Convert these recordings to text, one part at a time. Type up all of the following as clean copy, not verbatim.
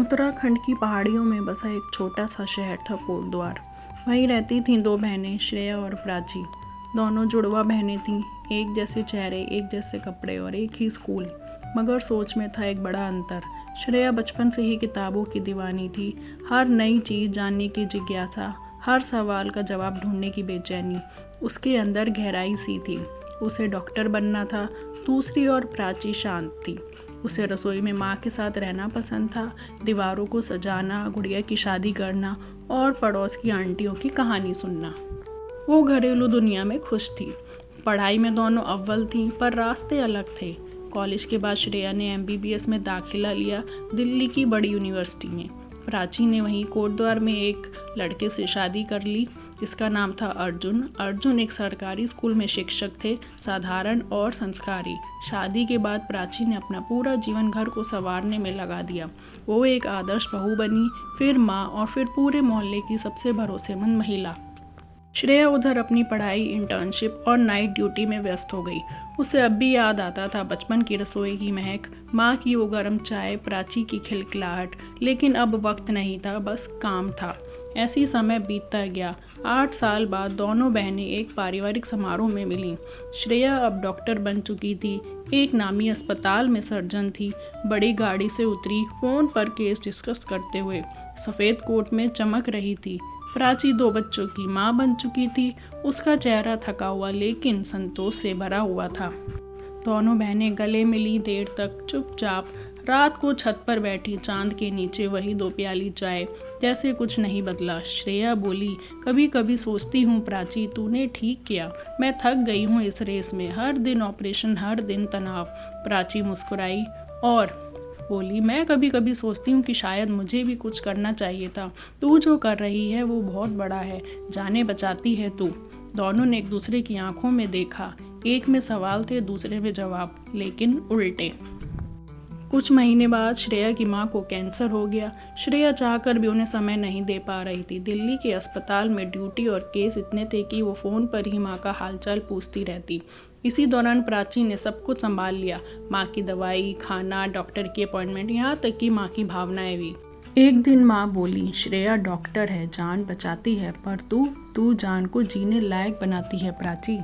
उत्तराखंड की पहाड़ियों में बसा एक छोटा सा शहर था कोटद्वार। वहीं रहती थीं दो बहनें, श्रेया और प्राची। दोनों जुड़वा बहनें थीं, एक जैसे चेहरे, एक जैसे कपड़े और एक ही स्कूल। मगर सोच में था एक बड़ा अंतर। श्रेया बचपन से ही किताबों की दीवानी थी। हर नई चीज़ जानने की जिज्ञासा, हर सवाल का जवाब ढूंढने की बेचैनी उसके अंदर गहराई सी थी। उसे डॉक्टर बनना था। दूसरी ओर प्राची शांत थी। उसे रसोई में माँ के साथ रहना पसंद था, दीवारों को सजाना, गुड़िया की शादी करना और पड़ोस की आंटियों की कहानी सुनना। वो घरेलू दुनिया में खुश थी। पढ़ाई में दोनों अव्वल थीं, पर रास्ते अलग थे। कॉलेज के बाद श्रेया ने MBBS में दाखिला लिया, दिल्ली की बड़ी यूनिवर्सिटी में। प्राची ने वहीं कोटद्वार में एक लड़के से शादी कर ली, जिसका नाम था अर्जुन। अर्जुन एक सरकारी स्कूल में शिक्षक थे, साधारण और संस्कारी। शादी के बाद प्राची ने अपना पूरा जीवन घर को संवारने में लगा दिया। वो एक आदर्श बहू बनी, फिर माँ और फिर पूरे मोहल्ले की सबसे भरोसेमंद महिला। श्रेया उधर अपनी पढ़ाई, इंटर्नशिप और नाइट ड्यूटी में व्यस्त हो गई। उसे अब भी याद आता था बचपन की रसोई की महक, माँ की वो गर्म चाय, प्राची की खिलखिलाहट। लेकिन अब वक्त नहीं था, बस काम था। ऐसी समय बीतता गया। 8 साल बाद दोनों बहनें एक पारिवारिक समारोह में मिलीं। श्रेया अब डॉक्टर बन चुकी थी, एक नामी अस्पताल में सर्जन थी। बड़ी गाड़ी से उतरी, फ़ोन पर केस डिस्कस करते हुए सफ़ेद कोट में चमक रही थी। प्राची 2 बच्चों की माँ बन चुकी थी। उसका चेहरा थका हुआ लेकिन संतोष से भरा हुआ था। दोनों बहनें गले मिली देर तक, चुपचाप। रात को छत पर बैठी चांद के नीचे वही 2 प्याली चाय, जैसे कुछ नहीं बदला। श्रेया बोली, कभी कभी सोचती हूँ प्राची, तूने ठीक किया। मैं थक गई हूँ इस रेस में, हर दिन ऑपरेशन, हर दिन तनाव। प्राची मुस्कुराई और बोली, मैं कभी कभी सोचती हूँ कि शायद मुझे भी कुछ करना चाहिए था। तू जो कर रही है वो बहुत बड़ा है, जाने बचाती है तू। दोनों ने एक दूसरे की आंखों में देखा। एक में सवाल थे, दूसरे में जवाब, लेकिन उल्टे। कुछ महीने बाद श्रेया की माँ को कैंसर हो गया। श्रेया चाहकर भी उन्हें समय नहीं दे पा रही थी। दिल्ली के अस्पताल में ड्यूटी और केस इतने थे कि वो फ़ोन पर ही माँ का हालचाल पूछती रहती। इसी दौरान प्राची ने सब कुछ संभाल लिया, माँ की दवाई, खाना, डॉक्टर की अपॉइंटमेंट, यहाँ तक कि माँ की भावनाएं भी। एक दिन माँ बोली, श्रेया डॉक्टर है, जान बचाती है, पर तू जान को जीने लायक बनाती है प्राची।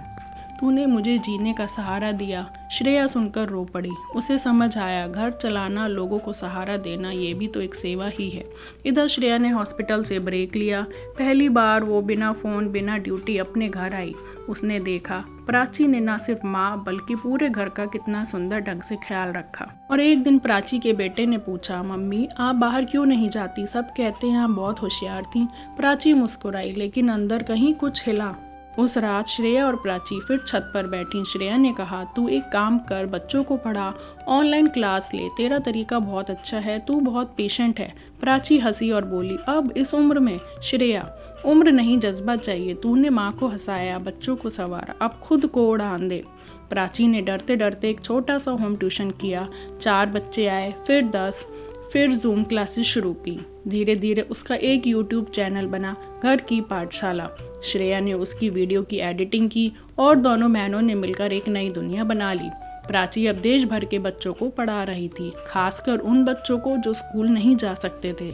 तूने मुझे जीने का सहारा दिया। श्रेया सुनकर रो पड़ी। उसे समझ आया, घर चलाना, लोगों को सहारा देना, ये भी तो एक सेवा ही है। इधर श्रेया ने हॉस्पिटल से ब्रेक लिया। पहली बार वो बिना फ़ोन, बिना ड्यूटी अपने घर आई। उसने देखा प्राची ने ना सिर्फ माँ बल्कि पूरे घर का कितना सुंदर ढंग से ख्याल रखा। और एक दिन प्राची के बेटे ने पूछा, मम्मी आप बाहर क्यों नहीं जाती? सब कहते हैं आप बहुत होशियार थी। प्राची मुस्कुराई, लेकिन अंदर कहीं कुछ हिला। उस रात श्रेया और प्राची फिर छत पर बैठी। श्रेया ने कहा, तू एक काम कर, बच्चों को पढ़ा, ऑनलाइन क्लास ले, तेरा तरीका बहुत अच्छा है, तू बहुत पेशेंट है। प्राची हंसी और बोली, अब इस उम्र में? श्रेया, उम्र नहीं जज्बा चाहिए। तूने माँ को हंसाया, बच्चों को संवारा, अब खुद को उड़ान दे। प्राची ने डरते डरते एक छोटा सा होम ट्यूशन किया। 4 बच्चे आए, फिर 10, फिर जूम क्लासेस शुरू की। धीरे धीरे उसका एक YouTube चैनल बना, घर की पाठशाला। श्रेया ने उसकी वीडियो की एडिटिंग की और दोनों बहनों ने मिलकर एक नई दुनिया बना ली। प्राची अब देश भर के बच्चों को पढ़ा रही थी, खासकर उन बच्चों को जो स्कूल नहीं जा सकते थे।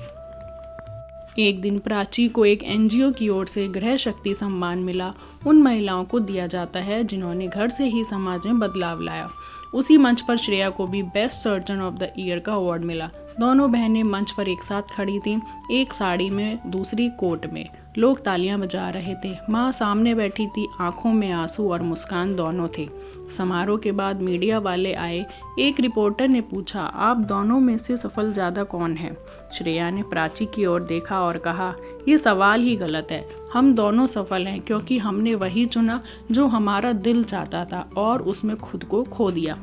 एक दिन प्राची को एक NGO की ओर से गृह शक्ति सम्मान मिला। उन महिलाओं को दिया जाता है जिन्होंने घर से ही समाज में बदलाव लाया। उसी मंच पर श्रेया को भी best surgeon of the year का अवार्ड मिला। दोनों बहनें मंच पर एक साथ खड़ी थीं, एक साड़ी में, दूसरी कोट में। लोग तालियां बजा रहे थे। माँ सामने बैठी थी, आंखों में आंसू और मुस्कान दोनों थे। समारोह के बाद मीडिया वाले आए। एक रिपोर्टर ने पूछा, आप दोनों में से सफल ज़्यादा कौन है? श्रेया ने प्राची की ओर देखा और कहा, ये सवाल ही गलत है। हम दोनों सफल हैं क्योंकि हमने वही चुना जो हमारा दिल चाहता था और उसमें खुद को खो दिया।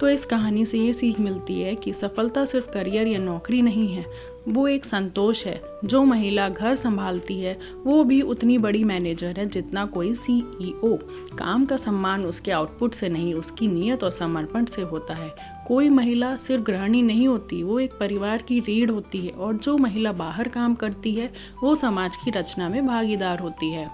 तो इस कहानी से ये सीख मिलती है कि सफलता सिर्फ करियर या नौकरी नहीं है, वो एक संतोष है। जो महिला घर संभालती है वो भी उतनी बड़ी मैनेजर है जितना कोई CEO। काम का सम्मान उसके आउटपुट से नहीं, उसकी नीयत और समर्पण से होता है। कोई महिला सिर्फ गृहिणी नहीं होती, वो एक परिवार की रीढ़ होती है। और जो महिला बाहर काम करती है वो समाज की रचना में भागीदार होती है।